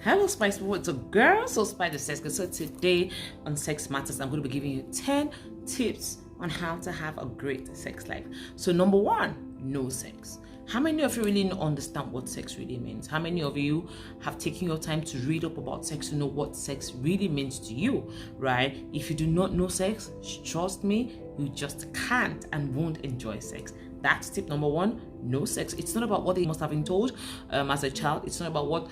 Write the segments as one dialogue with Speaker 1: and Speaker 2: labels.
Speaker 1: Hello, Spice people. It's a girl, so Spice the Sex Girl. So today on Sex Matters, I'm going to be giving you 10 tips on how to have a great sex life. So number one, no sex. How many of you really understand what sex really means? How many of you have taken your time to read up about sex to know what sex really means to you, right? If you do not know sex, trust me, you just can't and won't enjoy sex. That's tip number one, no sex. It's not about what they must have been told as a child. It's not about what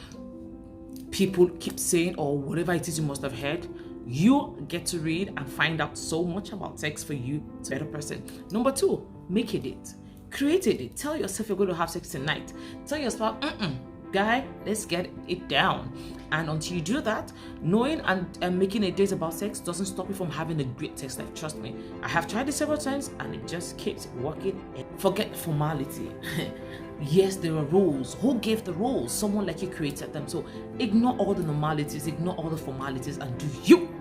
Speaker 1: people keep saying or whatever it is you must have heard. You get to read and find out so much about sex for you to be a better person. Number two, make a date. Create a date. Tell yourself you're going to have sex tonight. Tell your spouse, guy, let's get it down. And until you do that, knowing and making a date about sex doesn't stop you from having a great sex life. Trust me, I have tried it several times and it just keeps working. Forget formality. Yes, there are rules. Who gave the rules? Someone like you created them. So ignore all the normalities, ignore all the formalities, and do you.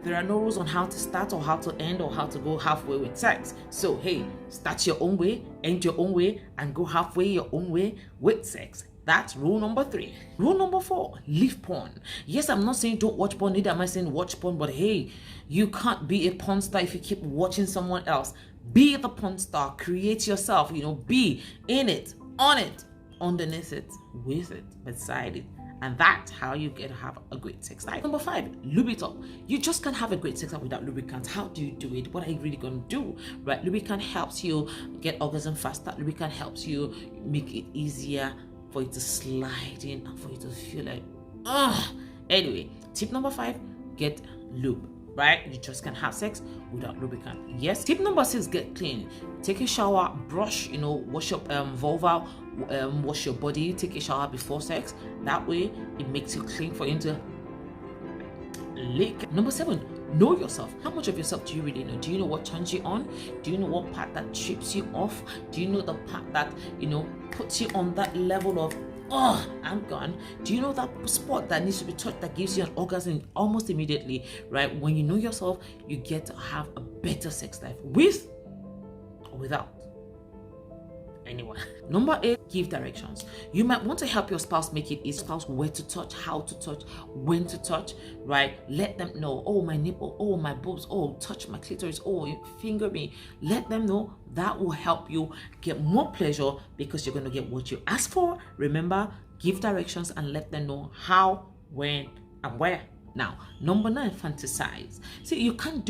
Speaker 1: There are no rules on how to start or how to end or how to go halfway with sex. So hey, start your own way, end your own way, and go halfway your own way with sex. That's rule number three. Rule number four, leave porn. Yes, I'm not saying don't watch porn, neither am I saying watch porn, but hey, you can't be a porn star if you keep watching someone else. Be the porn star, create yourself, be in it, on it, underneath it, with it, beside it. And that's how you get to have a great sex life. Number five, lube it up. You just can't have a great sex life without lubricant. How do you do it? What are you really going to do? Right? Lubricant helps you get orgasm faster. Lubricant helps you make it easier for you to slide in and for you to feel like, Anyway, tip number five, get lube. Right? You just can't have sex without lubricant. Yes. Tip number six, get clean. Take a shower, brush, wash your vulva, wash your body, take a shower before sex. That way, it makes you clean for you to lick. Number seven, know yourself. How much of yourself do you really know? Do you know what turns you on? Do you know what part that trips you off? Do you know the part that, puts you on that level of, I'm gone? Do you know that spot that needs to be touched that gives you an orgasm almost immediately, right? When you know yourself, you get to have a better sex life with or without anyone. Number eight, give directions. You might want to help your spouse make it easy. Spouse where to touch, how to touch, when to touch, right? Let them know, oh, my nipple, oh, my boobs, oh, touch my clitoris, oh, finger me. Let them know. That will help you get more pleasure because you're going to get what you ask for. Remember, give directions and let them know how, when, and where. Now, number nine, fantasize. See, you can't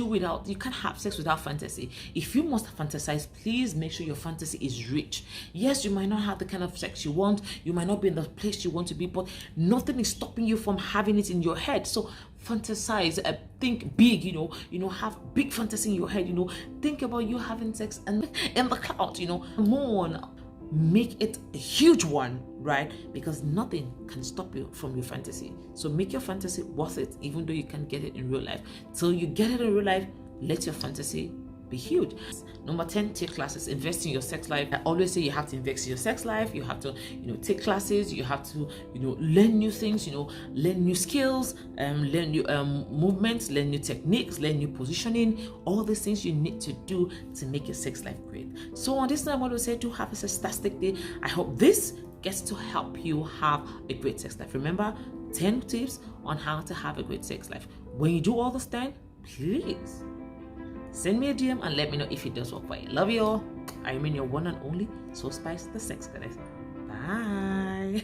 Speaker 1: have sex without fantasy. If you must fantasize, please make sure your fantasy is rich. Yes, you might not have the kind of sex you want. You might not be in the place you want to be, but nothing is stopping you from having it in your head. So fantasize, think big, have big fantasy in your head, think about you having sex and in the cloud, moon. Make it a huge one, right? Because nothing can stop you from your fantasy. So make your fantasy worth it, even though you can't get it in real life. Till you get it in real life, let your fantasy be huge. Number 10, take classes. Invest in your sex life. I always say you have to invest in your sex life. You have to, take classes. You have to, learn new things. Learn new skills. Learn new movements. Learn new techniques. Learn new positioning. All these things you need to do to make your sex life great. So on this night, I want to say, do have a fantastic day. I hope this gets to help you have a great sex life. Remember, 10 tips on how to have a great sex life. When you do all this, then please send me a DM and let me know if it does work for you. Love you all. I remain your one and only Soul Spice, the Sex Goddess. Bye.